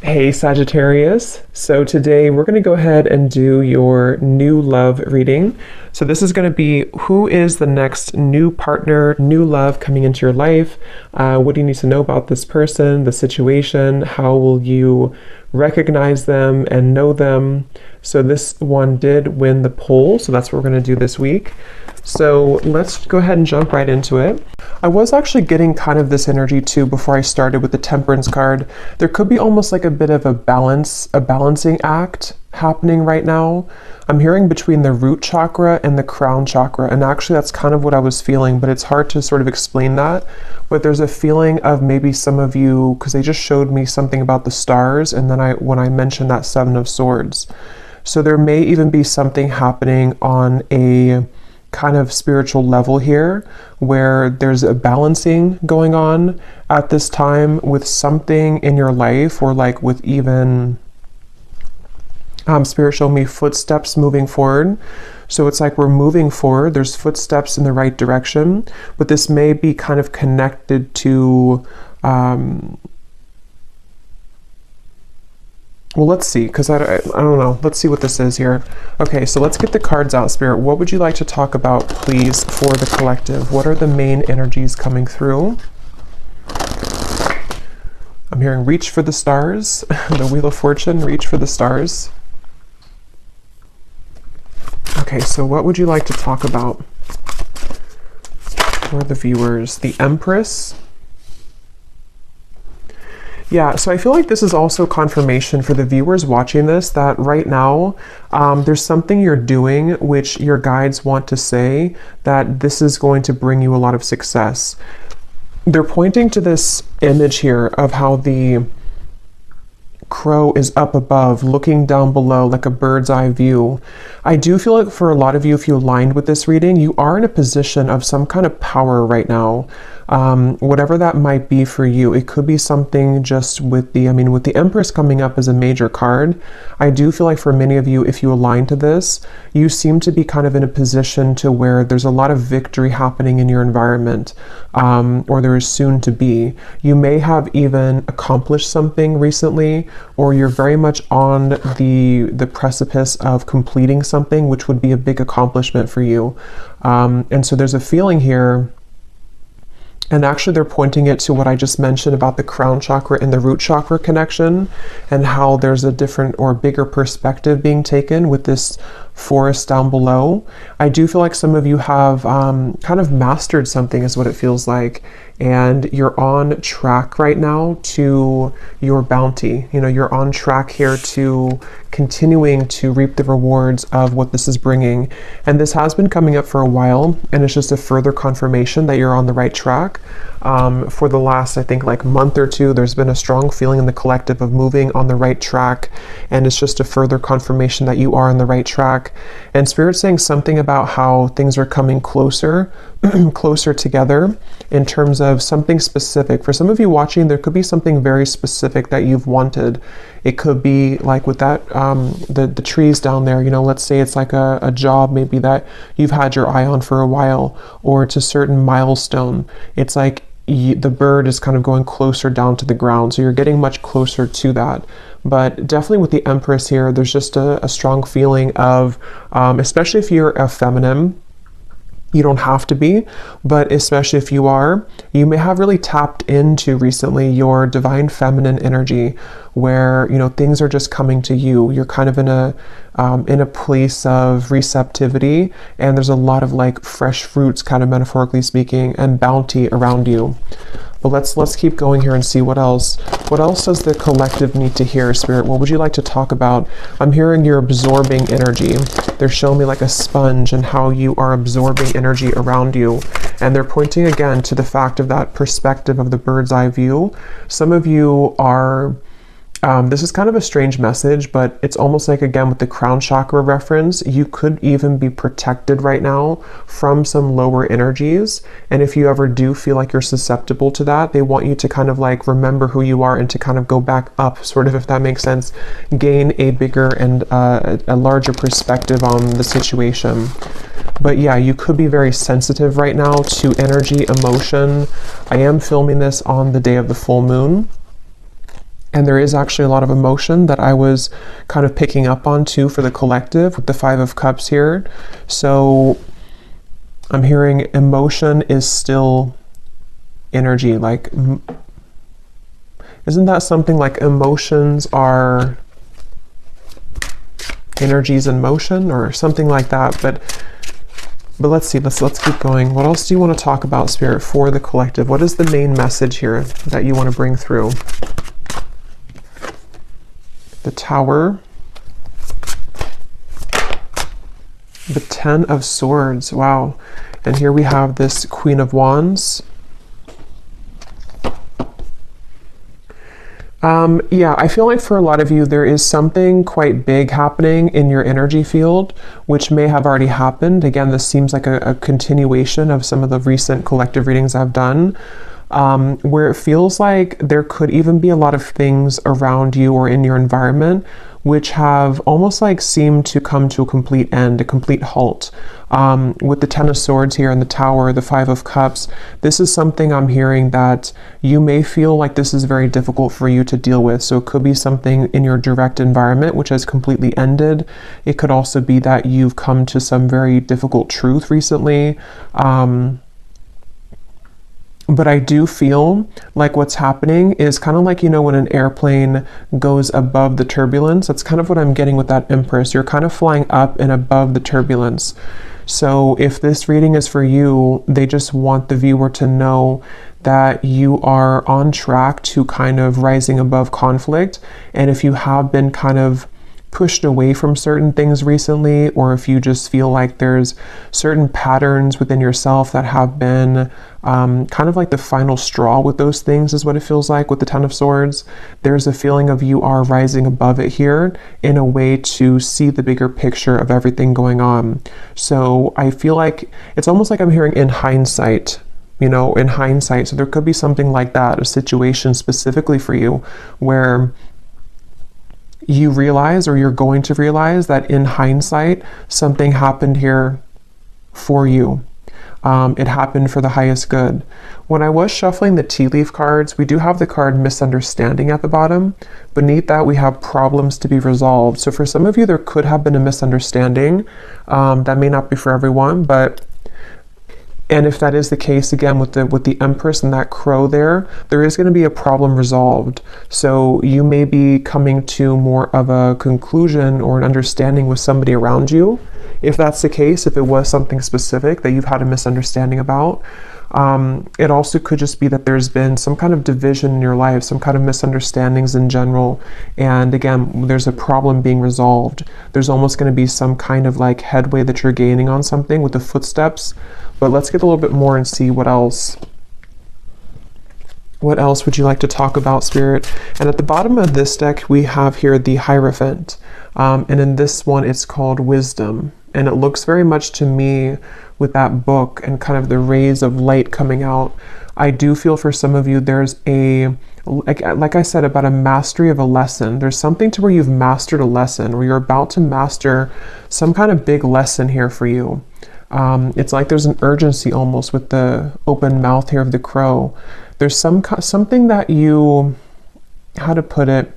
Hey Sagittarius. So today we're going to go ahead and do your new love reading. So this is going to be who is the next new partner, new love coming into your life. What do you need to know about this person, the situation? How will you recognize them and know them? So this one did win the poll. So that's what we're going to do this week. So let's go ahead and jump right into it. I was actually getting kind of this energy too before I started with the Temperance card. There could be almost like a bit of a balancing act happening right now. I'm hearing between the root chakra and the crown chakra, and actually that's kind of what I was feeling, but it's hard to sort of explain that. But there's a feeling of maybe some of you, because they just showed me something about the stars, and then when I mentioned that Seven of Swords. So there may even be something happening on a kind of spiritual level here where there's a balancing going on at this time with something in your life, or like with even Spirit showed me footsteps moving forward. So it's like we're moving forward, there's footsteps in the right direction, but this may be kind of connected to well, let's see, because I don't know. Let's see what this is here. Okay, so let's get the cards out, Spirit. What would you like to talk about, please, for the collective? What are the main energies coming through? I'm hearing reach for the stars. The Wheel of Fortune, reach for the stars. Okay, so what would you like to talk about for the viewers? The Empress. Yeah, so I feel like this is also confirmation for the viewers watching this that right now there's something you're doing which your guides want to say that this is going to bring you a lot of success. They're pointing to this image here of how the crow is up above looking down below like a bird's eye view. I do feel like for a lot of you, if you aligned with this reading, you are in a position of some kind of power right now. Whatever that might be for you, it could be something just with the Empress coming up as a major card. I do feel like for many of you, if you align to this, you seem to be kind of in a position to where there's a lot of victory happening in your environment, or there is soon to be. You may have even accomplished something recently, or you're very much on the precipice of completing something, which would be a big accomplishment for you. And so there's a feeling here. And actually they're pointing it to what I just mentioned about the crown chakra and the root chakra connection, and how there's a different or bigger perspective being taken with this forest down below. I do feel like some of you have kind of mastered something is what it feels like, and you're on track right now to your bounty. You know, you're on track here to continuing to reap the rewards of what this is bringing. And this has been coming up for a while, and it's just a further confirmation that you're on the right track. For the last, I think, like month or two, there's been a strong feeling in the collective of moving on the right track, and it's just a further confirmation that you are on the right track. And Spirit's saying something about how things are coming closer closer together in terms of something specific. For some of you watching, there could be something very specific that you've wanted. It could be like with that the trees down there, you know, let's say it's like a job maybe that you've had your eye on for a while, or it's a certain milestone. It's like the bird is kind of going closer down to the ground, so you're getting much closer to that. But definitely with the Empress here, there's just a strong feeling of, especially if you're a feminine, you don't have to be, but especially if you are, you may have really tapped into recently your divine feminine energy, where, you know, things are just coming to you. You're kind of in a place of receptivity, and there's a lot of like fresh fruits, kind of metaphorically speaking, and bounty around you. But let's keep going here and see what else does the collective need to hear, Spirit. What would you like to talk about? I'm hearing you're absorbing energy. They're showing me like a sponge and how you are absorbing energy around you. And they're pointing again to the fact of that perspective of the bird's eye view. Some of you are this is kind of a strange message, but it's almost like, again, with the crown chakra reference, you could even be protected right now from some lower energies. And if you ever do feel like you're susceptible to that, they want you to kind of like remember who you are and to kind of go back up, sort of, if that makes sense, gain a bigger and a larger perspective on the situation. But yeah, you could be very sensitive right now to energy, emotion. I am filming this on the day of the full moon. And there is actually a lot of emotion that I was kind of picking up on too for the collective with the Five of Cups here. So I'm hearing emotion is still energy. Like, isn't that something like emotions are energies in motion or something like that? But let's see, let's keep going. What else do you want to talk about, Spirit, for the collective? What is the main message here that you want to bring through? The Tower, the Ten of Swords, wow. And here we have this Queen of Wands. Yeah, I feel like for a lot of you, there is something quite big happening in your energy field, which may have already happened. Again, this seems like a continuation of some of the recent collective readings I've done, where it feels like there could even be a lot of things around you or in your environment which have almost like seemed to come to a complete end, a complete halt. With the Ten of Swords here and the Tower, the Five of Cups, this is something I'm hearing that you may feel like this is very difficult for you to deal with. So it could be something in your direct environment which has completely ended. It could also be that you've come to some very difficult truth recently. But I do feel like what's happening is kind of like, you know, when an airplane goes above the turbulence, that's kind of what I'm getting with that Empress. You're kind of flying up and above the turbulence. So if this reading is for you, they just want the viewer to know that you are on track to kind of rising above conflict. And if you have been kind of pushed away from certain things recently, or if you just feel like there's certain patterns within yourself that have been kind of like the final straw with those things, is what it feels like with the Ten of Swords. There's a feeling of you are rising above it here in a way to see the bigger picture of everything going on. So I feel like it's almost like I'm hearing in hindsight, you know, in hindsight. So there could be something like that, a situation specifically for you where you realize, or you're going to realize, that in hindsight, something happened here for you. It happened for the highest good. When I was shuffling the tea leaf cards, we do have the card misunderstanding at the bottom. Beneath that, we have problems to be resolved. So for some of you, there could have been a misunderstanding. That may not be for everyone, but and if that is the case, again, with the Empress and that crow there is going to be a problem resolved. So you may be coming to more of a conclusion or an understanding with somebody around you. If that's the case, if it was something specific that you've had a misunderstanding about, it also could just be that there's been some kind of division in your life, some kind of misunderstandings in general. And again, there's a problem being resolved. There's almost going to be some kind of like headway that you're gaining on something with the footsteps. But let's get a little bit more and see what else. What else would you like to talk about, Spirit? And at the bottom of this deck, we have here the Hierophant. And in this one, it's called Wisdom. And it looks very much to me with that book and kind of the rays of light coming out. I do feel for some of you, there's like I said, about a mastery of a lesson. There's something to where you've mastered a lesson, or you're about to master some kind of big lesson here for you. It's like there's an urgency almost with the open mouth here of the crow. There's something that you, how to put it,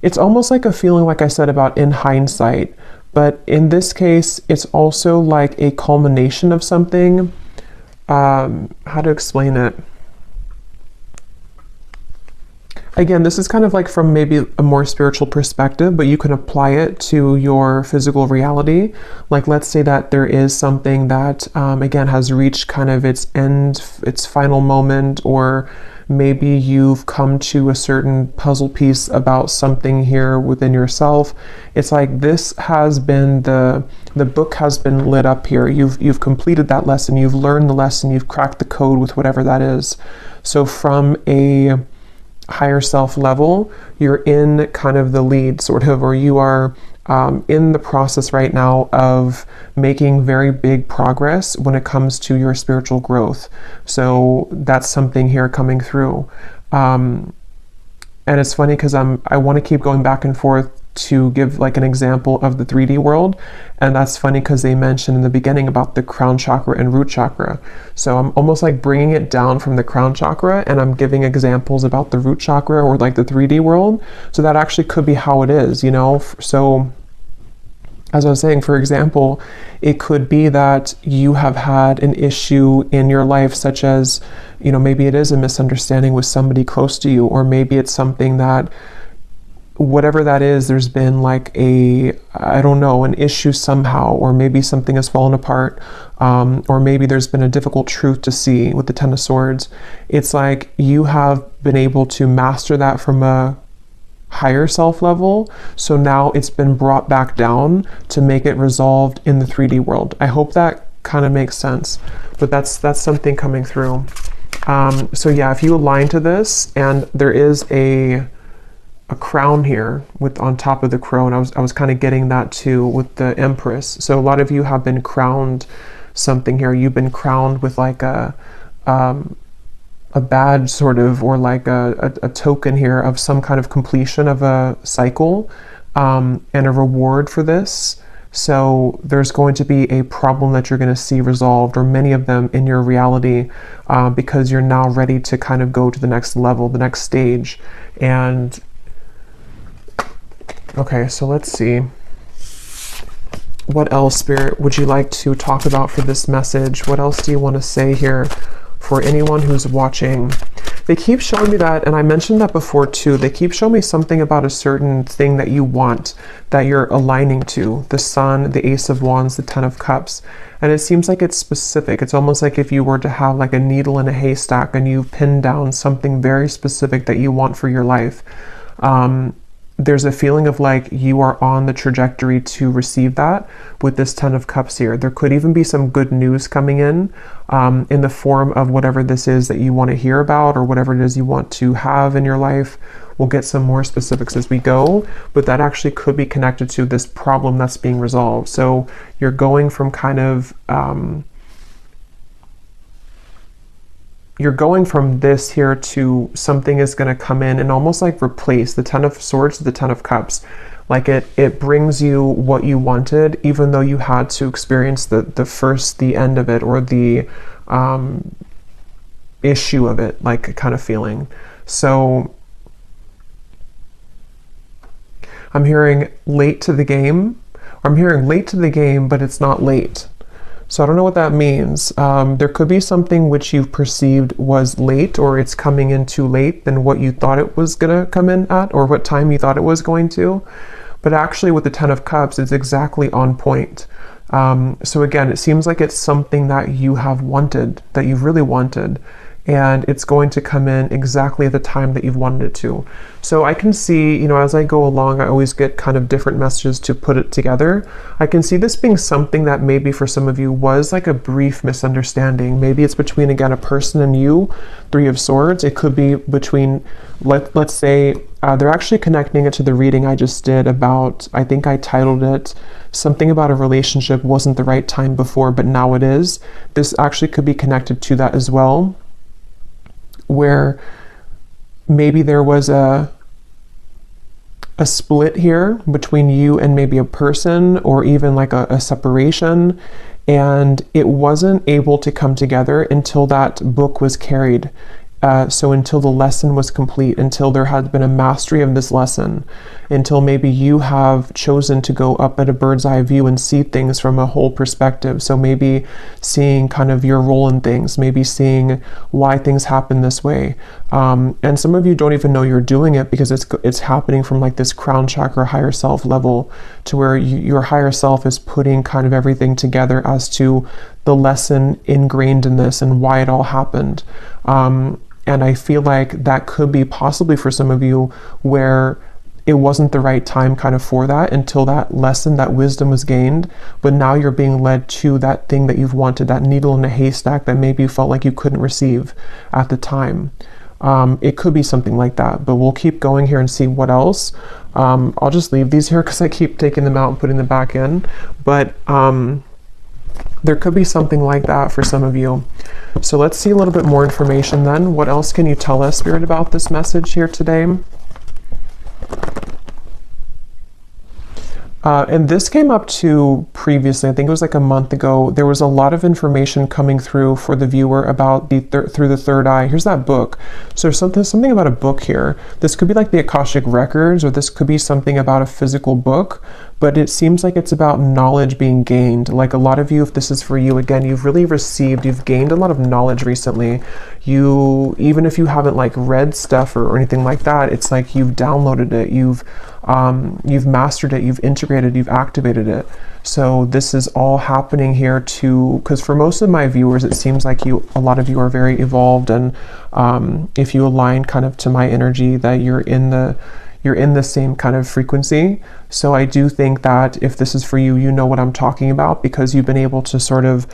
it's almost like a feeling, like I said, about in hindsight. But in this case, it's also like a culmination of something. How to explain it? Again, this is kind of like from maybe a more spiritual perspective, but you can apply it to your physical reality. Like, let's say that there is something that, again, has reached kind of its end, its final moment, or maybe you've come to a certain puzzle piece about something here within yourself. It's like this has been the book has been lit up here. You've completed that lesson. You've learned the lesson. You've cracked the code with whatever that is. So from a higher self level, you're in kind of the lead, sort of, or you are in the process right now of making very big progress when it comes to your spiritual growth. So that's something here coming through. And it's funny because I want to keep going back and forth to give like an example of the 3D world. And that's funny because they mentioned in the beginning about the crown chakra and root chakra. So I'm almost like bringing it down from the crown chakra, and I'm giving examples about the root chakra or like the 3D world. So that actually could be how it is, you know? So as I was saying, for example, it could be that you have had an issue in your life, such as, you know, maybe it is a misunderstanding with somebody close to you, or maybe it's something that, whatever that is, there's been like I don't know, an issue somehow, or maybe something has fallen apart, or maybe there's been a difficult truth to see with the Ten of Swords. It's like you have been able to master that from a higher self level, so now it's been brought back down to make it resolved in the 3D world. I hope that kind of makes sense, but that's something coming through. So yeah, if you align to this, and there is a crown here with on top of the crown, I was kind of getting that too with the Empress. So a lot of you have been crowned something here. You've been crowned with like a badge sort of, or like a token here of some kind of completion of a cycle, and a reward for this. So there's going to be a problem that you're going to see resolved, or many of them in your reality, because you're now ready to kind of go to the next level, the next stage. And okay, so let's see. What else, Spirit, would you like to talk about for this message? What else do you want to say here for anyone who's watching? They keep showing me that, and I mentioned that before too, they keep showing me something about a certain thing that you want, that you're aligning to. The Sun, the Ace of Wands, the Ten of Cups. And it seems like it's specific. It's almost like if you were to have like a needle in a haystack and you pin down something very specific that you want for your life. There's a feeling of like you are on the trajectory to receive that with this Ten of Cups here. There could even be some good news coming in the form of whatever this is that you want to hear about, or whatever it is you want to have in your life. We'll get some more specifics as we go, but that actually could be connected to this problem that's being resolved. So you're going from kind of you're going from this here to something is going to come in and almost like replace the Ten of Swords to the Ten of Cups. Like it brings you what you wanted, even though you had to experience the end of it, or the issue of it, like kind of feeling. So I'm hearing late to the game. I'm hearing late to the game, but it's not late. So I don't know what that means. There could be something which you've perceived was late, or it's coming in too late than what you thought it was going to come in at, or what time you thought it was going to. But actually with the Ten of Cups, it's exactly on point. So again, it seems like it's something that you have wanted, that you've really wanted, and it's going to come in exactly at the time that you've wanted it to. So I can see, you know, as I go along, I always get kind of different messages to put it together. I can see this being something that maybe for some of you was like a brief misunderstanding. Maybe it's between, again, a person and you, Three of Swords. It could be between, let's say, they're actually connecting it to the reading I just did about, I think I titled it something about a relationship wasn't the right time before, but now it is. This actually could be connected to that as well, where maybe there was a split here between you and maybe a person, or even like a separation, and it wasn't able to come together until that book was carried. So until the lesson was complete, until there had been a mastery of this lesson, until maybe you have chosen to go up at a bird's eye view and see things from a whole perspective. So maybe seeing kind of your role in things, maybe seeing why things happen this way. And some of you don't even know you're doing it, because it's happening from like this crown chakra higher self level, to where your higher self is putting kind of everything together as to the lesson ingrained in this and why it all happened. And I feel like that could be possibly for some of you where it wasn't the right time kind of for that, until that lesson, that wisdom was gained, but now you're being led to that thing that you've wanted, that needle in a haystack that maybe you felt like you couldn't receive at the time. It could be something like that, but we'll keep going here and see what else. I'll just leave these here because I keep taking them out and putting them back in, but there could be something like that for some of you. So let's see a little bit more information then. What else can you tell us, Spirit, about this message here today? And this came up too previously. I think it was like a month ago. There was a lot of information coming through for the viewer about through the third eye. Here's that book. So there's something about a book here. This could be like the Akashic Records, or this could be something about a physical book. But it seems like it's about knowledge being gained. Like a lot of you, if this is for you, again, you've really you've gained a lot of knowledge recently. Even if you haven't like read stuff or anything like that, it's like you've downloaded it, you've mastered it, you've integrated, you've activated it. So this is all happening here too, because for most of my viewers, it seems like a lot of you are very evolved, and if you align kind of to my energy, that you're in the same kind of frequency. So I do think that if this is for you, you know what I'm talking about, because you've been able to sort of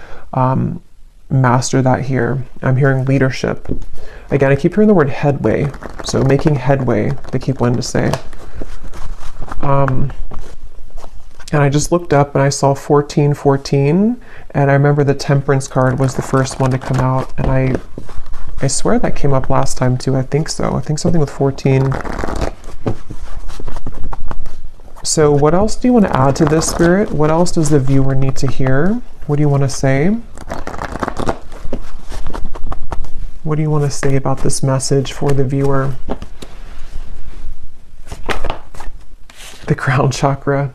master that here. I'm hearing leadership. Again, I keep hearing the word headway. So making headway, they keep wanting to say. And I just looked up and I saw 1414, and I remember the Temperance card was the first one to come out, and I swear that came up last time too. I think so. I think something with 14. So what else do you want to add to this, Spirit? What else does the viewer need to hear? What do you want to say? What do you want to say about this message for the viewer? The crown chakra.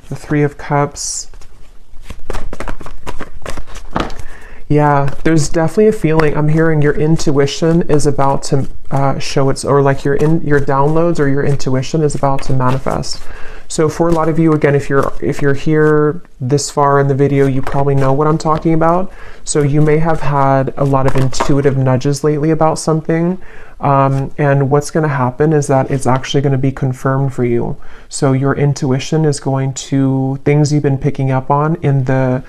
The Three of Cups. Yeah, there's definitely a feeling. I'm hearing your intuition is about to show its, or like your downloads or your intuition is about to manifest. So for a lot of you, again, if you're here this far in the video, you probably know what I'm talking about. So you may have had a lot of intuitive nudges lately about something. And what's going to happen is that it's actually going to be confirmed for you. So your intuition is going to, things you've been picking up on in the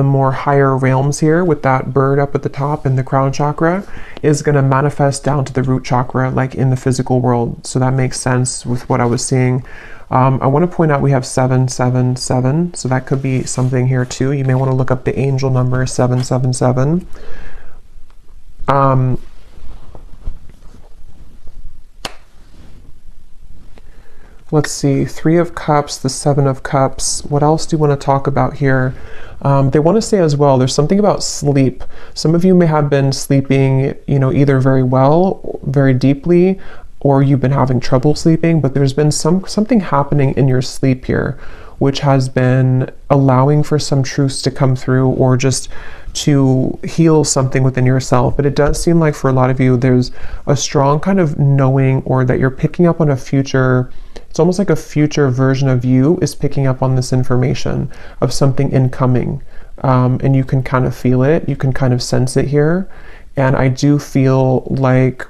more higher realms here with that bird up at the top in the crown chakra, is going to manifest down to the root chakra, like in the physical world. So that makes sense with what I was seeing. I want to point out we have 777, so that could be something here too. You may want to look up the angel number 777. Let's see, Three of Cups, the Seven of Cups. What else do you want to talk about here? They want to say as well, there's something about sleep. Some of you may have been sleeping, either very well, very deeply, or you've been having trouble sleeping, but there's been something happening in your sleep here, which has been allowing for some truths to come through, or just to heal something within yourself. But it does seem like for a lot of you, there's a strong kind of knowing, or that you're picking up on a future. It's almost like a future version of you is picking up on this information of something incoming. And you can kind of feel it. You can kind of sense it here. And I do feel like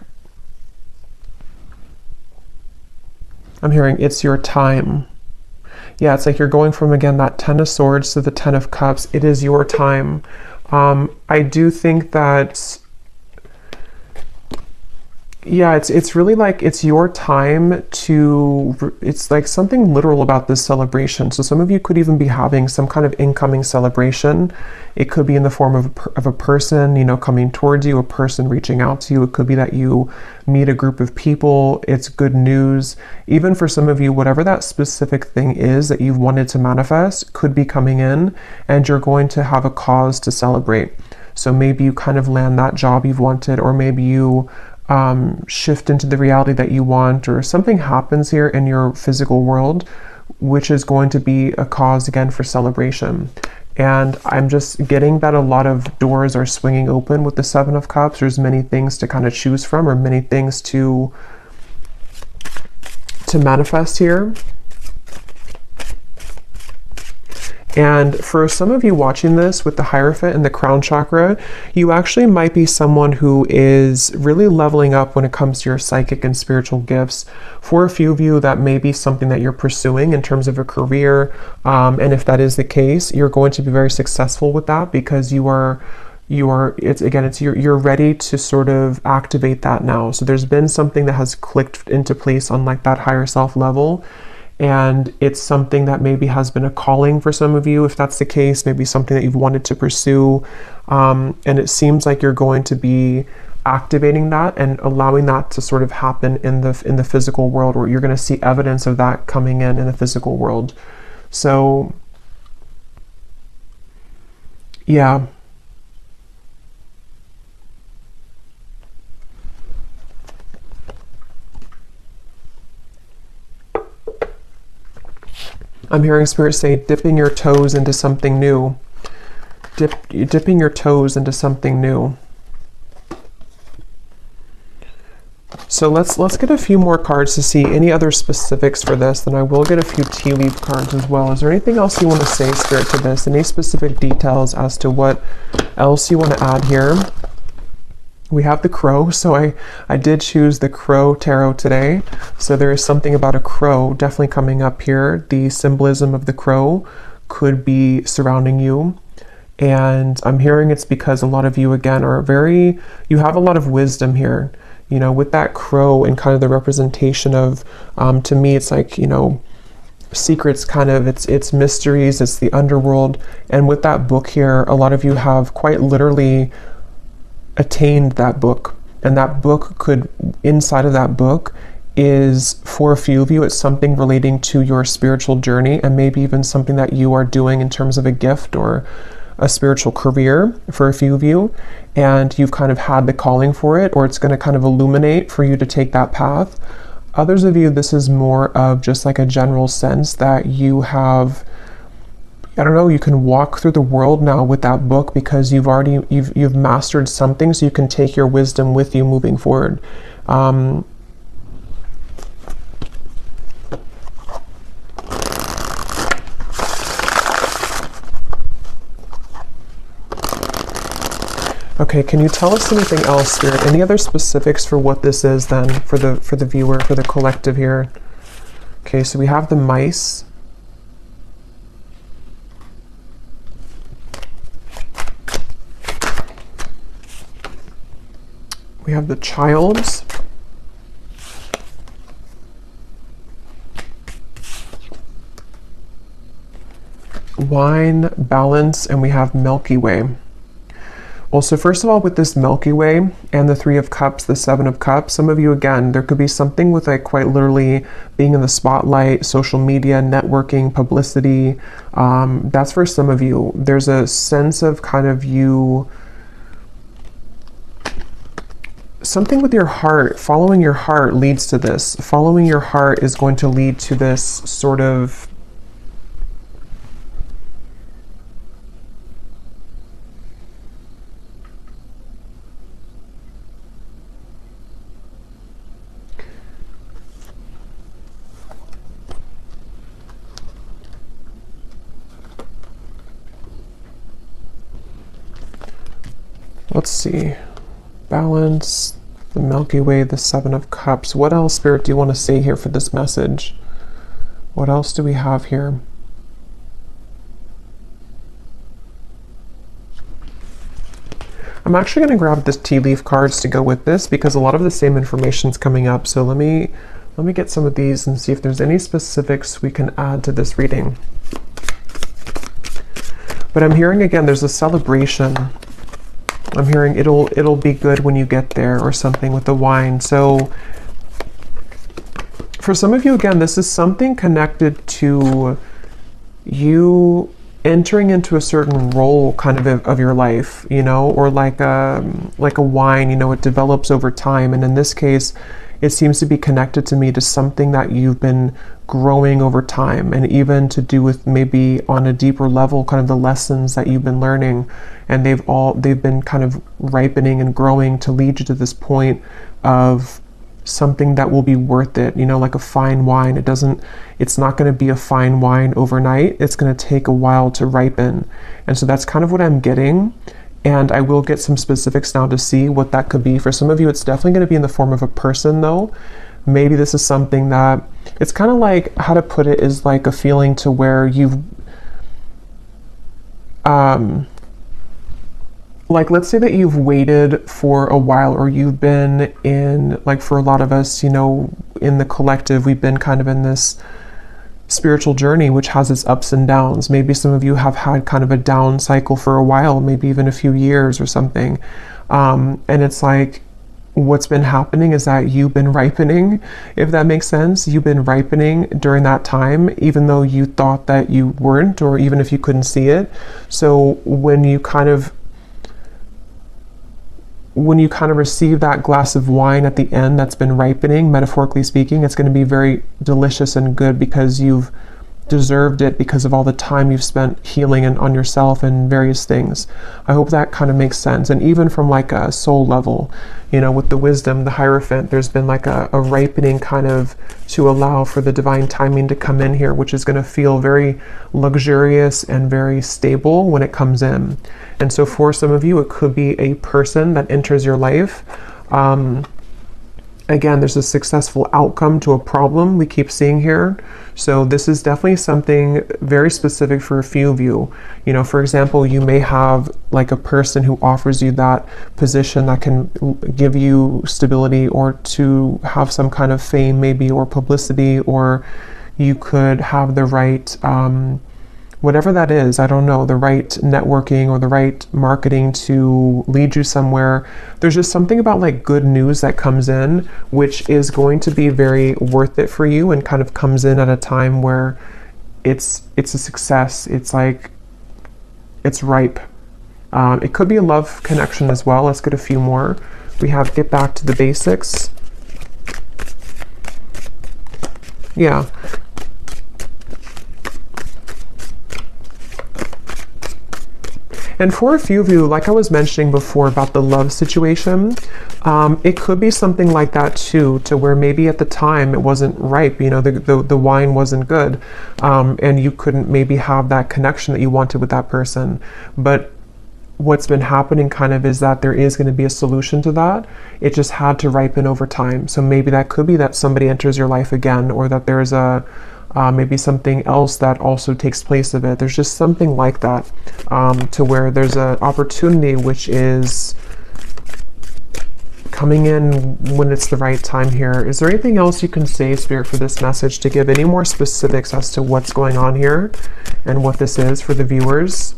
I'm hearing it's your time. Yeah, it's like you're going from, again, that Ten of Swords to the Ten of Cups. It is your time. I do think that, yeah, it's really like it's your time to, it's like something literal about this celebration. So some of you could even be having some kind of incoming celebration. It could be in the form of a person, coming towards you, a person reaching out to you. It could be that you meet a group of people. It's good news. Even for some of you, whatever that specific thing is that you've wanted to manifest could be coming in, and you're going to have a cause to celebrate. So maybe you kind of land that job you've wanted, or maybe you shift into the reality that you want, or something happens here in your physical world, which is going to be a cause again for celebration. And I'm just getting that a lot of doors are swinging open with the Seven of Cups. There's many things to kind of choose from, or many things to manifest here. And for some of you watching this with the Hierophant and the crown chakra, you actually might be someone who is really leveling up when it comes to your psychic and spiritual gifts. For a few of you, that may be something that you're pursuing in terms of a career. And if that is the case, you're going to be very successful with that, because you're ready to sort of activate that now. So there's been something that has clicked into place on like that higher self level. And it's something that maybe has been a calling for some of you. If that's the case, maybe something that you've wanted to pursue. And it seems like you're going to be activating that and allowing that to sort of happen in the physical world, where you're going to see evidence of that coming in the physical world. So yeah. I'm hearing Spirit say dipping your toes into something new. Dipping your toes into something new. So let's get a few more cards to see any other specifics for this. Then I will get a few tea leaf cards as well. Is there anything else you want to say, Spirit, to this? Any specific details as to what else you want to add here? We have the crow, so I did choose the crow tarot today. So there is something about a crow definitely coming up here. The symbolism of the crow could be surrounding you. And I'm hearing it's because a lot of you, again, you have a lot of wisdom here. You know, with that crow and kind of the representation of, to me, it's like, you know, secrets, kind of, it's mysteries, it's the underworld. And with that book here, a lot of you have quite literally attained that book, and that book could, inside of that book is, for a few of you, it's something relating to your spiritual journey, and maybe even something that you are doing in terms of a gift or a spiritual career for a few of you, and you've kind of had the calling for it, or it's going to kind of illuminate for you to take that path. Others of you, this is more of just like a general sense that you have, I don't know, you can walk through the world now with that book because you've mastered something, so you can take your wisdom with you moving forward. Okay, can you tell us anything else, Spirit? Any other specifics for what this is then, for the viewer, for the collective here? Okay, so we have the mice. We have the childs. Wine, balance, and we have Milky Way. Well, so first of all, with this Milky Way and the Three of Cups, the Seven of Cups, some of you, again, there could be something with like quite literally being in the spotlight, social media, networking, publicity. That's for some of you. There's a sense of kind of you, something with your heart, following your heart leads to this. Following your heart is going to lead to this sort of let's see, balance, the Milky Way, the Seven of Cups. What else, Spirit, do you want to say here for this message? What else do we have here? I'm actually going to grab this tea leaf cards to go with this because a lot of the same information is coming up. So let me get some of these and see if there's any specifics we can add to this reading. But I'm hearing, again, there's a celebration. I'm hearing it'll be good when you get there, or something with the wine. So for some of you, again, this is something connected to you entering into a certain role kind of your life, you know, or like a wine, you know, it develops over time. And in this case, it seems to be connected to me to something that you've been growing over time, and even to do with maybe on a deeper level, kind of the lessons that you've been learning, and they've been kind of ripening and growing to lead you to this point of something that will be worth it, you know, like a fine wine. It's not going to be a fine wine overnight. It's going to take a while to ripen. And so that's kind of what I'm getting. And I will get some specifics now to see what that could be. For some of you, it's definitely going to be in the form of a person, though. Maybe this is something that, it's kind of like, how to put it, is like a feeling to where you've, like, let's say that you've waited for a while, or you've been in, like for a lot of us, you know, in the collective, we've been kind of in this spiritual journey, which has its ups and downs. Maybe some of you have had kind of a down cycle for a while, maybe even a few years or something. And it's like, what's been happening is that you've been ripening, if that makes sense. You've been ripening during that time, even though you thought that you weren't, or even if you couldn't see it. So when you kind of receive that glass of wine at the end that's been ripening, metaphorically speaking, it's going to be very delicious and good because you've deserved it because of all the time you've spent healing and on yourself and various things. I hope that kind of makes sense. And even from like a soul level, you know, with the wisdom, the Hierophant, there's been like a ripening kind of to allow for the divine timing to come in here, which is going to feel very luxurious and very stable when it comes in. And so for some of you, it could be a person that enters your life. Again, there's a successful outcome to a problem we keep seeing here. So this is definitely something very specific for a few of you. You know, for example, you may have like a person who offers you that position that can give you stability, or to have some kind of fame maybe, or publicity, or you could have the right whatever that is, I don't know, the right networking or the right marketing to lead you somewhere. There's just something about like good news that comes in, which is going to be very worth it for you, and kind of comes in at a time where it's a success. It's like, it's ripe. It could be a love connection as well. Let's get a few more. We have get back to the basics. Yeah. And for a few of you, like I was mentioning before about the love situation, it could be something like that too, to where maybe at the time it wasn't ripe, you know, the wine wasn't good, and you couldn't maybe have that connection that you wanted with that person. But what's been happening kind of is that there is going to be a solution to that. It just had to ripen over time. So maybe that could be that somebody enters your life again, or that there's a maybe something else that also takes place of it. There's just something like that, to where there's an opportunity which is coming in when it's the right time here. Is there anything else you can say, Spirit, for this message, to give any more specifics as to what's going on here and what this is for the viewers?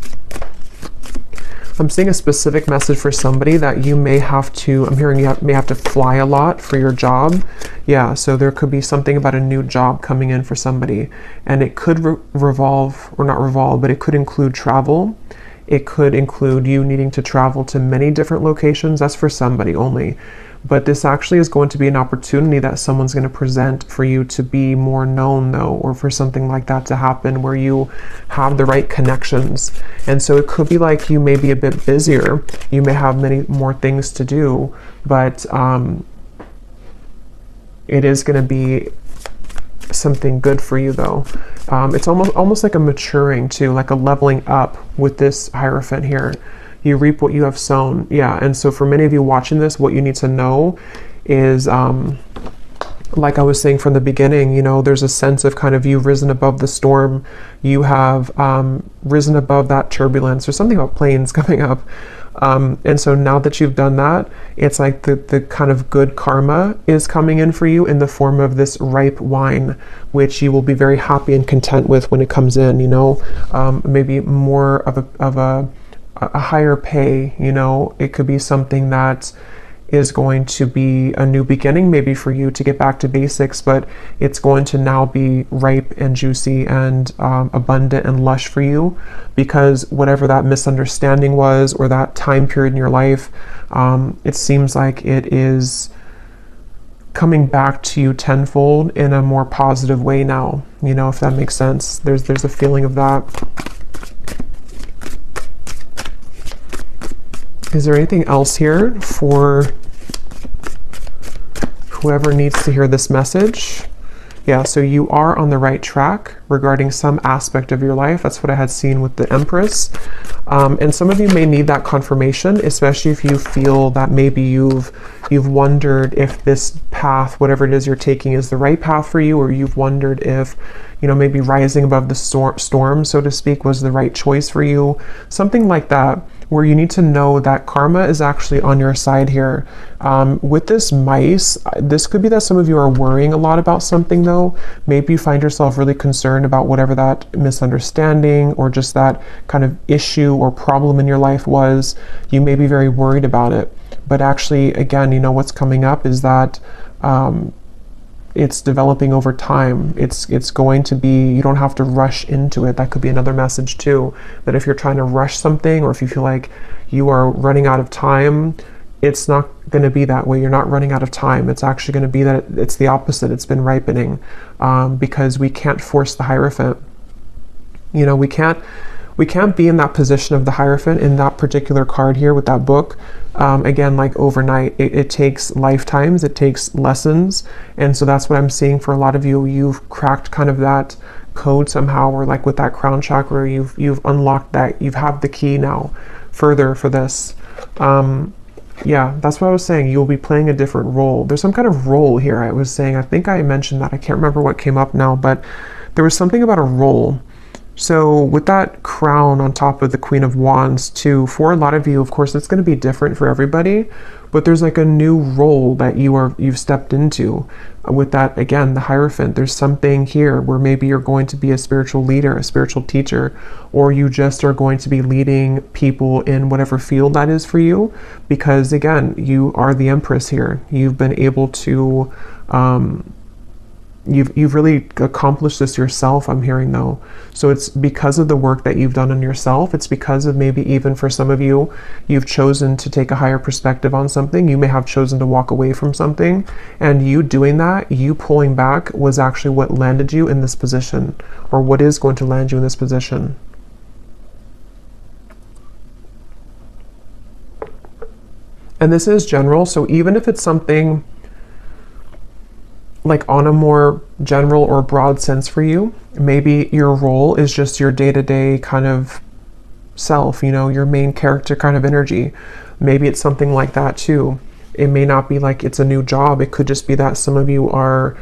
I'm seeing a specific message for somebody that you may have to, I'm hearing you may have to fly a lot for your job. Yeah, so there could be something about a new job coming in for somebody. And it could revolve, or not revolve, but it could include travel. It could include you needing to travel to many different locations. That's for somebody only. But this actually is going to be an opportunity that someone's going to present for you to be more known, though, or for something like that to happen where you have the right connections. And so it could be like you may be a bit busier. You may have many more things to do, but it is going to be something good for you, though. It's almost like a maturing too, like a leveling up with this Hierophant here. You reap what you have sown. Yeah, and so for many of you watching this, what you need to know is, like I was saying from the beginning, you know, there's a sense of kind of you've risen above the storm. You have risen above that turbulence, or something about planes coming up. And so now that you've done that, it's like the kind of good karma is coming in for you in the form of this ripe wine, which you will be very happy and content with when it comes in, you know, maybe more of a higher pay, you know. It could be something that is going to be a new beginning, maybe for you to get back to basics, but it's going to now be ripe and juicy and abundant and lush for you, because whatever that misunderstanding was, or that time period in your life, it seems like it is coming back to you tenfold in a more positive way now, you know, if that makes sense. There's a feeling of that. Is there anything else here for whoever needs to hear this message? Yeah, so you are on the right track regarding some aspect of your life. That's what I had seen with the Empress. And some of you may need that confirmation, especially if you feel that maybe you've wondered if this path, whatever it is you're taking, is the right path for you, or you've wondered if, you know, maybe rising above the storm, so to speak, was the right choice for you. Something like that, where you need to know that karma is actually on your side here. With this mice, this could be that some of you are worrying a lot about something though. Maybe you find yourself really concerned about whatever that misunderstanding or just that kind of issue or problem in your life was. You may be very worried about it. But actually, again, you know, what's coming up is that it's developing over time. It's going to be, you don't have to rush into it. That could be another message too, that if you're trying to rush something or if you feel like you are running out of time, it's not going to be that way. You're not running out of time. It's actually going to be that it's the opposite. It's been ripening, because we can't force the Hierophant. You know, we can't be in that position of the Hierophant in that particular card here with that book. Again, like overnight, it takes lifetimes, it takes lessons. And so that's what I'm seeing for a lot of you. You've cracked kind of that code somehow, or like with that crown chakra, you've unlocked that. You have the key now further for this. Yeah, that's what I was saying. You'll be playing a different role. There's some kind of role here. I was saying, I think I mentioned that. I can't remember what came up now, but there was something about a role. So with that crown on top of the Queen of Wands too, for a lot of you, of course, it's going to be different for everybody, but there's like a new role that you've stepped into. With that, again, the Hierophant, there's something here where maybe you're going to be a spiritual leader, a spiritual teacher, or you just are going to be leading people in whatever field that is for you, because again, you are the Empress here. You've been able to, You've really accomplished this yourself, I'm hearing though. So it's because of the work that you've done on yourself. It's because of maybe even for some of you, you've chosen to take a higher perspective on something. You may have chosen to walk away from something, and you doing that, you pulling back, was actually what landed you in this position, or what is going to land you in this position. And this is general, so even if it's something like on a more general or broad sense for you, maybe your role is just your day-to-day kind of self, you know, your main character kind of energy. Maybe it's something like that too. It may not be like it's a new job. It could just be that some of you are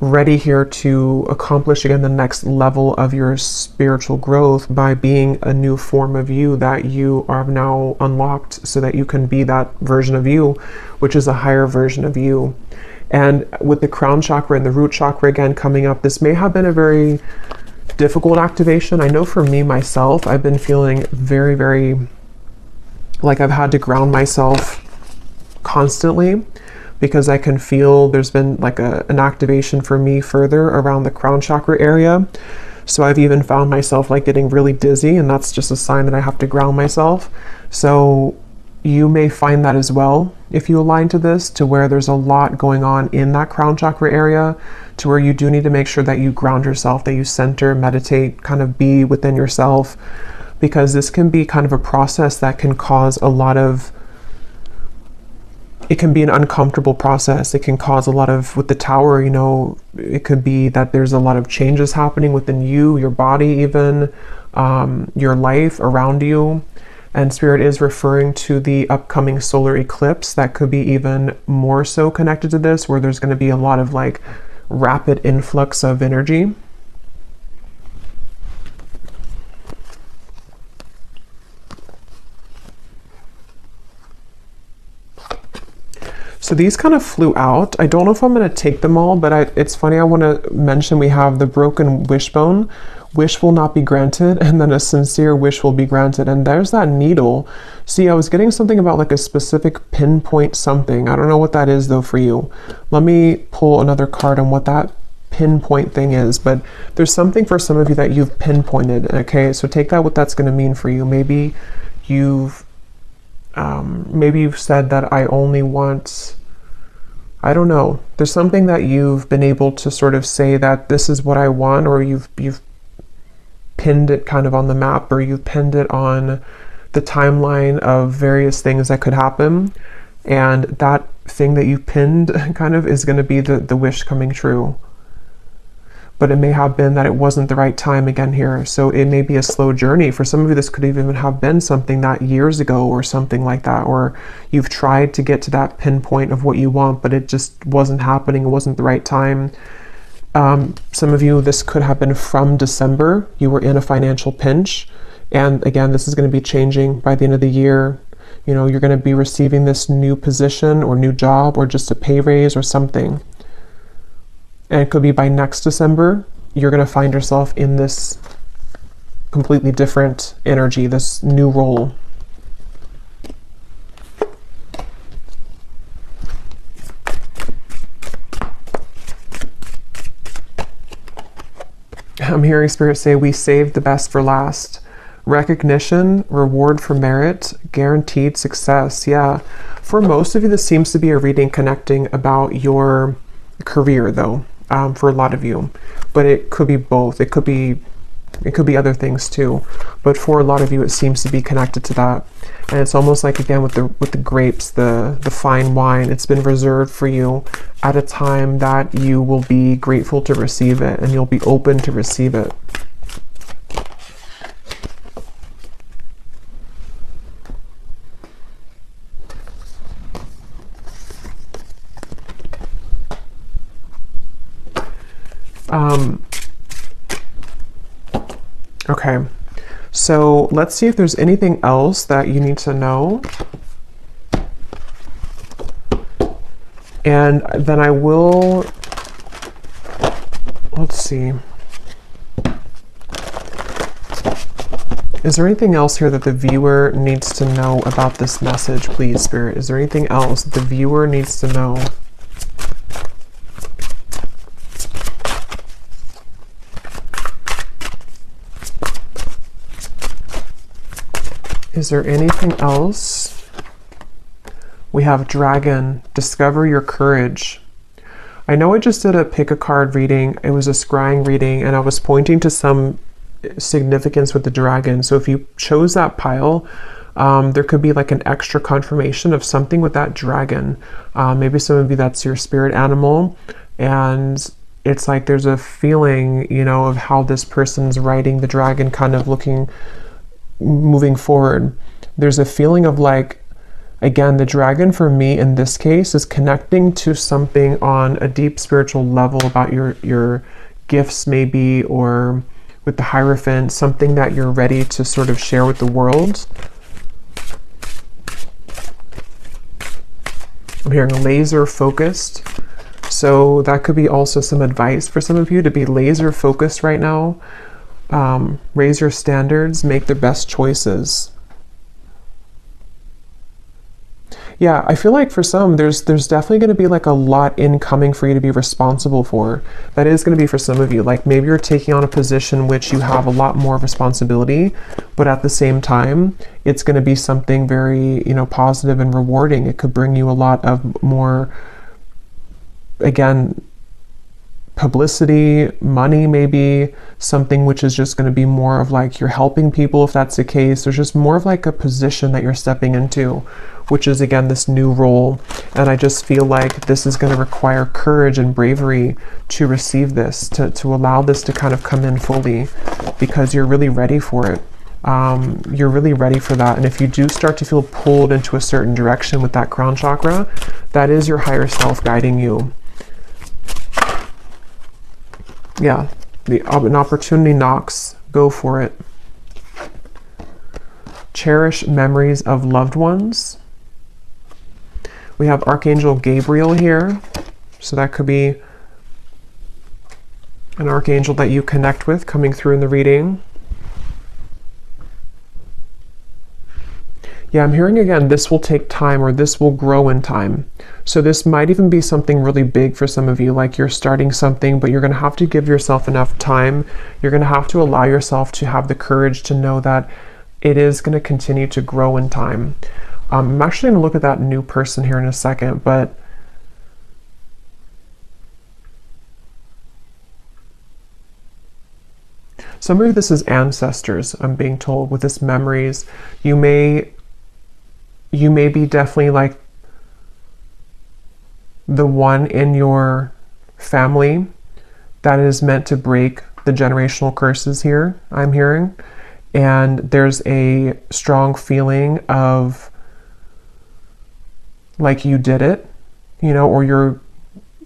ready here to accomplish again the next level of your spiritual growth by being a new form of you that you are now unlocked, so that you can be that version of you, which is a higher version of you. And with the crown chakra and the root chakra again coming up, this may have been a very difficult activation. I know for me, myself, I've been feeling very, very like I've had to ground myself constantly, because I can feel there's been like an activation for me further around the crown chakra area. So I've even found myself like getting really dizzy, and that's just a sign that I have to ground myself. So you may find that as well if you align to this, to where there's a lot going on in that crown chakra area, to where you do need to make sure that you ground yourself, that you center, meditate, kind of be within yourself, because this can be kind of a process that can cause a lot of, it can be an uncomfortable process. It can cause a lot of, with the tower, you know, it could be that there's a lot of changes happening within you, your body even, your life around you. And Spirit is referring to the upcoming solar eclipse that could be even more so connected to this, where there's going to be a lot of like rapid influx of energy. So these kind of flew out. I don't know if I'm going to take them all, but it's funny, I want to mention we have the broken wishbone. Wish will not be granted, and then a sincere wish will be granted. And there's that needle. See, I was getting something about like a specific pinpoint something. I don't know what that is though for you. Let me pull another card on what that pinpoint thing is, but there's something for some of you that you've pinpointed. Okay, so take that what that's going to mean for you. Maybe you've said that I only want, I don't know. There's something that you've been able to sort of say that this is what I want, or you've pinned it kind of on the map, or you've pinned it on the timeline of various things that could happen, and that thing that you pinned kind of is going to be the wish coming true. But it may have been that it wasn't the right time again here, so it may be a slow journey. For some of you, this could even have been something that years ago or something like that, or you've tried to get to that pinpoint of what you want, but it just wasn't happening. It wasn't the right time. Some of you, this could have been from December. You were in a financial pinch, And again, this is going to be changing by the end of the year. You know, you're going to be receiving this new position or new job or just a pay raise or something. And it could be by next December, you're going to find yourself in this completely different energy, this new role. I'm hearing Spirit say, we saved the best for last. Recognition, reward for merit, guaranteed success. Yeah, for most of you, this seems to be a reading connecting about your career, though, for a lot of you. But it could be both. It could be other things too. But for a lot of you, it seems to be connected to that. And it's almost like, again, with the grapes, the fine wine, it's been reserved for you at a time that you will be grateful to receive it, and you'll be open to receive it. Okay, so let's see if there's anything else that you need to know. And then I will, let's see. Is there anything else here that the viewer needs to know about this message, please, Spirit? Is there anything else that the viewer needs to know? Is there anything else? We have Dragon, discover your courage. I know I just did a pick a card reading. It was a scrying reading, and I was pointing to some significance with the dragon. So if you chose that pile, there could be like an extra confirmation of something with that dragon. Maybe some of you, that's your spirit animal, and it's like there's a feeling, you know, of how this person's riding the dragon, kind of moving forward. There's a feeling of like, again, the dragon for me in this case is connecting to something on a deep spiritual level about your gifts maybe, or with the Hierophant, something that you're ready to sort of share with the world. I'm hearing laser focused. So that could be also some advice for some of you to be laser focused right now. Raise your standards, make the best choices. Yeah, I feel like for some, there's definitely going to be like a lot incoming for you to be responsible for. That is going to be for some of you. Like maybe you're taking on a position which you have a lot more responsibility, but at the same time, it's going to be something very, you know, positive and rewarding. It could bring you a lot of more, again, publicity, money, maybe something which is just going to be more of like you're helping people if that's the case. There's just more of like a position that you're stepping into, which is again this new role. And I just feel like this is going to require courage and bravery to receive this, to allow this to kind of come in fully, because you're really ready for it. You're really ready for that. And if you do start to feel pulled into a certain direction with that crown chakra, that is your higher self guiding you. Yeah, an opportunity knocks, go for it. Cherish memories of loved ones. We have Archangel Gabriel here. So that could be an archangel that you connect with coming through in the reading. Yeah, I'm hearing again, this will take time, or this will grow in time. So this might even be something really big for some of you, like you're starting something, but you're going to have to give yourself enough time. You're going to have to allow yourself to have the courage to know that it is going to continue to grow in time. I'm actually going to look at that new person here in a second, but some of this is ancestors, I'm being told, with this memories. You may be definitely like the one in your family that is meant to break the generational curses here, I'm hearing. And there's a strong feeling of like you did it, you know, or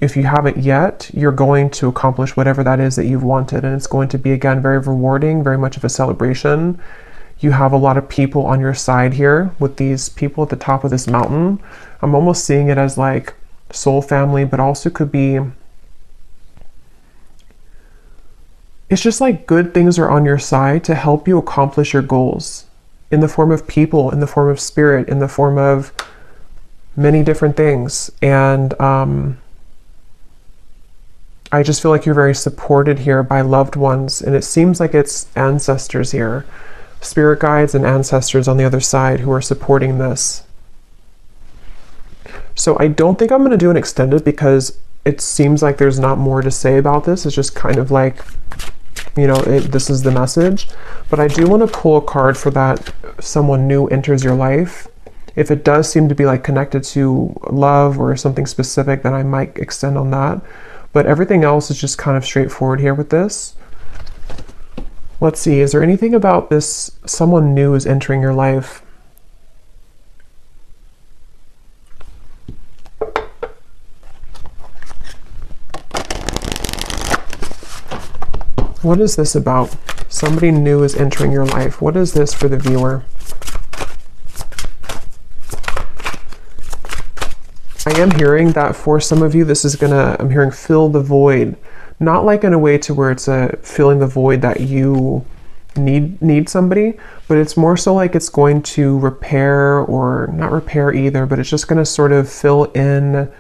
if you haven't yet, you're going to accomplish whatever that is that you've wanted. And it's going to be, again, very rewarding, very much of a celebration. You have a lot of people on your side here with these people at the top of this mountain. I'm almost seeing it as like soul family, but also could be, it's just like good things are on your side to help you accomplish your goals in the form of people, in the form of spirit, in the form of many different things. And I just feel like you're very supported here by loved ones, and it seems like it's ancestors here, spirit guides and ancestors on the other side who are supporting this. So I don't think I'm going to do an extended because it seems like there's not more to say about this. It's just kind of like, you know, this is the message. But I do want to pull a card for that someone new enters your life. If it does seem to be like connected to love or something specific, then I might extend on that. But everything else is just kind of straightforward here with this. Let's see, is there anything about this someone new is entering your life? What is this about? Somebody new is entering your life. What is this for the viewer? I am hearing that for some of you, this is gonna, I'm hearing fill the void. Not like in a way to where it's a filling the void that you need somebody, but it's more so like it's going to repair, or not repair either, but it's just gonna sort of fill in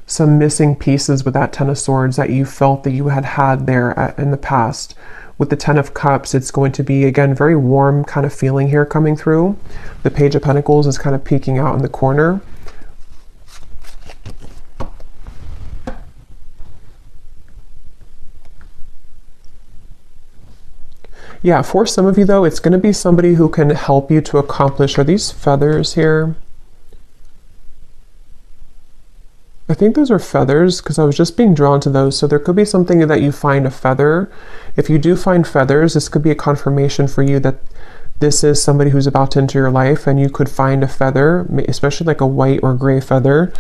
some missing pieces with that Ten of Swords that you felt that you had there in the past. With the Ten of Cups, it's going to be, again, very warm kind of feeling here coming through. The Page of Pentacles is kind of peeking out in the corner. Yeah, for some of you though, it's going to be somebody who can help you to accomplish, are these feathers here? I think those are feathers because I was just being drawn to those. So there could be something that you find a feather. If you do find feathers, this could be a confirmation for you that this is somebody who's about to enter your life, and you could find a feather, especially like a white or gray feather.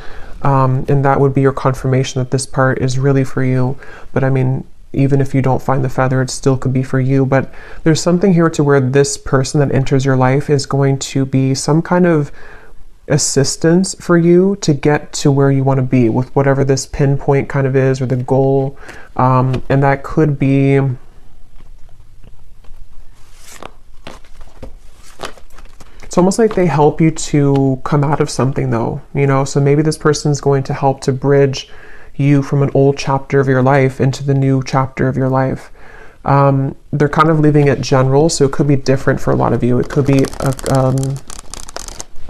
And that would be your confirmation that this part is really for you. But I mean, even if you don't find the feather, it still could be for you. But there's something here to where this person that enters your life is going to be some kind of assistance for you to get to where you want to be with whatever this pinpoint kind of is, or the goal. And that could be, it's almost like they help you to come out of something though, you know. So maybe this person is going to help to bridge you from an old chapter of your life into the new chapter of your life. They're kind of leaving it general, so it could be different for a lot of you. It could be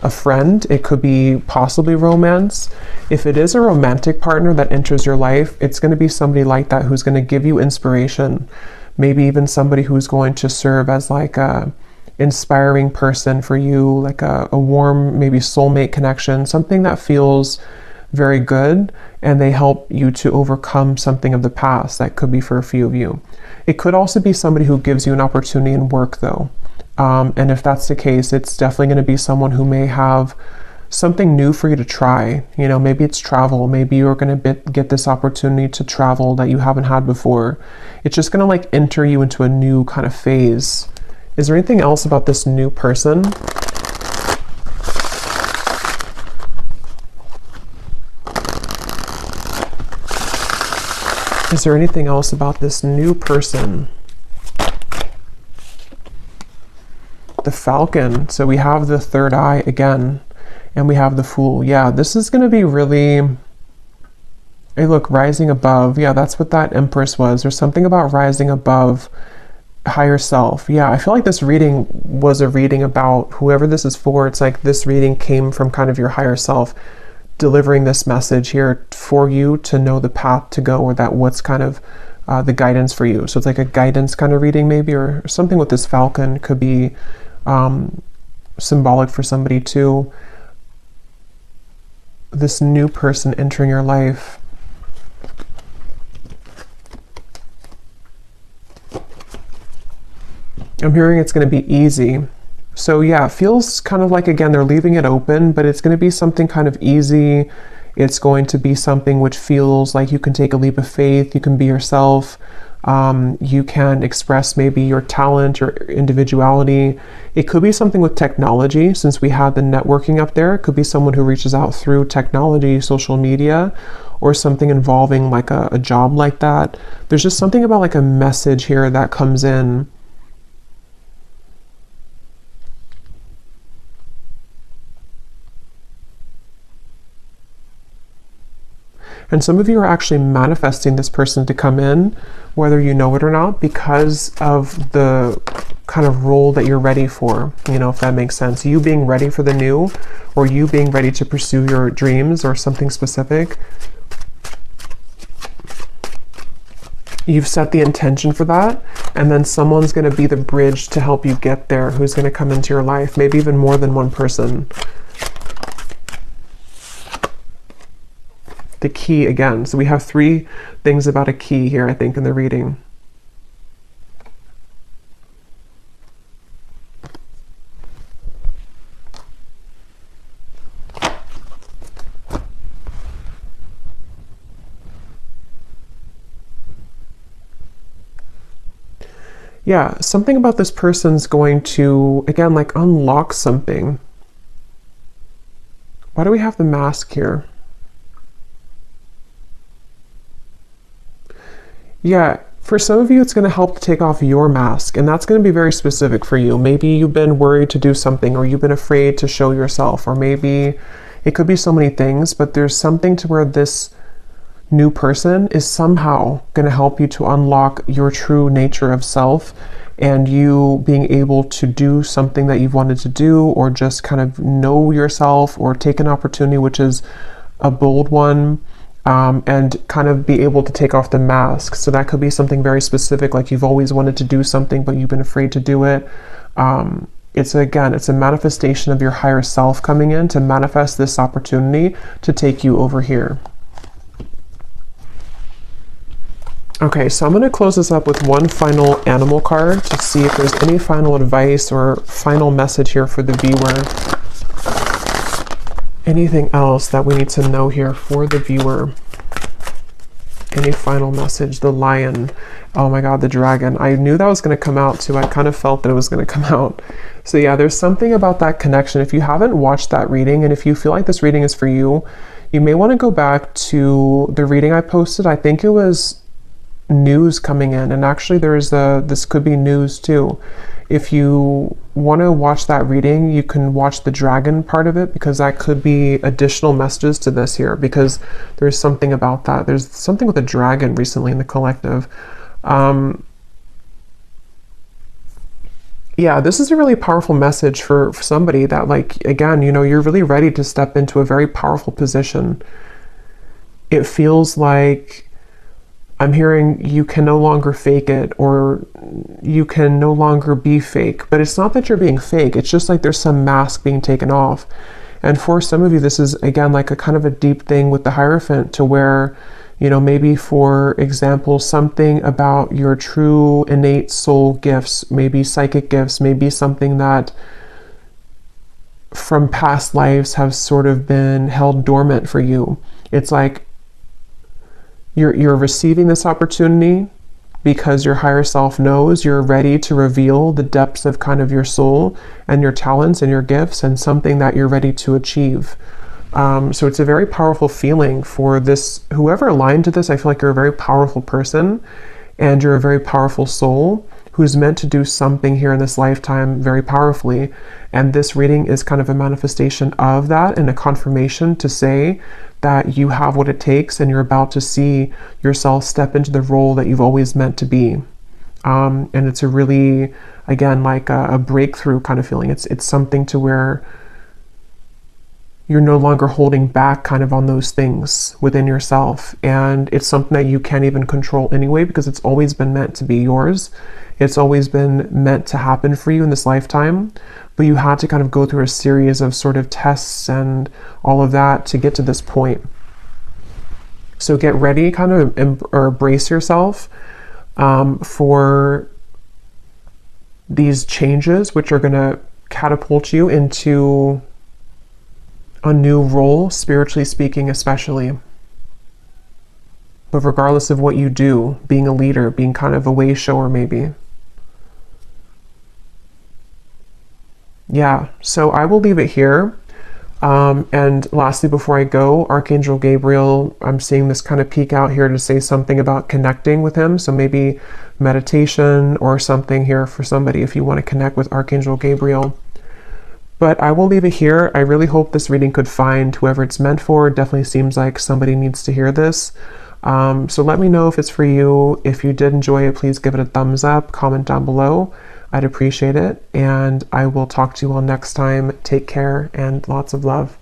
a friend, it could be possibly romance. If it is a romantic partner that enters your life, it's going to be somebody like that who's going to give you inspiration. Maybe even somebody who's going to serve as like a inspiring person for you, like a warm, maybe soulmate connection, something that feels very good, and they help you to overcome something of the past. That could be for a few of you. It could also be somebody who gives you an opportunity in work though. And if that's the case, it's definitely going to be someone who may have something new for you to try. You know, maybe it's travel. Maybe you're going to get this opportunity to travel that you haven't had before. It's just going to like enter you into a new kind of phase. Is there anything else about this new person? Is there anything else about this new person? The Falcon. So we have the third eye again, and we have the Fool. Yeah, this is going to be really, hey look, rising above. Yeah, that's what that Empress was. There's something about rising above higher self. Yeah, I feel like this reading was a reading about whoever this is for. It's like this reading came from kind of your higher self delivering this message here for you to know the path to go, or that what's kind of the guidance for you. So it's like a guidance kind of reading maybe, or something with this Falcon could be symbolic for somebody too. This new person entering your life. I'm hearing it's going to be easy. So yeah, it feels kind of like, again, they're leaving it open, but it's going to be something kind of easy. It's going to be something which feels like you can take a leap of faith. You can be yourself. You can express maybe your talent or individuality. It could be something with technology, since we had the networking up there. It could be someone who reaches out through technology, social media, or something involving like a job like that. There's just something about like a message here that comes in. And some of you are actually manifesting this person to come in, whether you know it or not, because of the kind of role that you're ready for, you know, if that makes sense. You being ready for the new, or you being ready to pursue your dreams or something specific. You've set the intention for that, and then someone's going to be the bridge to help you get there, who's going to come into your life, maybe even more than one person. The key again. So we have 3 things about a key here, I think, in the reading. Yeah, something about this person's going to, again, like unlock something. Why do we have the mask here? Yeah, for some of you, it's going to help to take off your mask, and that's going to be very specific for you. Maybe you've been worried to do something, or you've been afraid to show yourself, or maybe it could be so many things, but there's something to where this new person is somehow going to help you to unlock your true nature of self, and you being able to do something that you've wanted to do, or just kind of know yourself, or take an opportunity, which is a bold one. And kind of be able to take off the mask. So that could be something very specific, like you've always wanted to do something, but you've been afraid to do it. It's a manifestation of your higher self coming in to manifest this opportunity to take you over here. Okay, so I'm going to close this up with one final animal card to see if there's any final advice or final message here for the viewer. Anything else that we need to know here for the viewer? Any final message? The lion. Oh my God, the dragon. I knew that was going to come out too. I kind of felt that it was going to come out. So yeah, there's something about that connection. If you haven't watched that reading, and if you feel like this reading is for you, you may want to go back to the reading I posted. I think it was news coming in, and actually this could be news too. If you want to watch that reading, you can watch the dragon part of it, because that could be additional messages to this here, because there's something about that. There's something with a dragon recently in the collective. Yeah, this is a really powerful message for somebody that, like, again, you know, you're really ready to step into a very powerful position. It feels like I'm hearing you can no longer fake it, or you can no longer be fake. But it's not that you're being fake. It's just like there's some mask being taken off. And for some of you, this is, again, like a kind of a deep thing with the Hierophant, to where, you know, maybe, for example, something about your true innate soul gifts, maybe psychic gifts, maybe something that from past lives have sort of been held dormant for you. It's like you're receiving this opportunity because your higher self knows you're ready to reveal the depths of kind of your soul and your talents and your gifts, and something that you're ready to achieve. So it's a very powerful feeling for this, whoever aligned to this. I feel like you're a very powerful person, and you're a very powerful soul who's meant to do something here in this lifetime very powerfully. And this reading is kind of a manifestation of that, and a confirmation to say that you have what it takes, and you're about to see yourself step into the role that you've always meant to be. And it's a really, again, like a breakthrough kind of feeling. It's something to where you're no longer holding back kind of on those things within yourself. And it's something that you can't even control anyway, because it's always been meant to be yours. It's always been meant to happen for you in this lifetime. But you had to kind of go through a series of sort of tests and all of that to get to this point. So get ready, kind of embrace yourself for these changes, which are going to catapult you into a new role, spiritually speaking, especially. but regardless of what you do, being a leader, being kind of a way shower maybe. Yeah, so I will leave it here. And lastly, before I go, Archangel Gabriel, I'm seeing this kind of peek out here to say something about connecting with him. So maybe meditation or something here for somebody if you want to connect with Archangel Gabriel. But I will leave it here. I really hope this reading could find whoever it's meant for. It definitely seems like somebody needs to hear this. So let me know if it's for you. If you did enjoy it, please give it a thumbs up, comment down below. I'd appreciate it. And I will talk to you all next time. Take care and lots of love.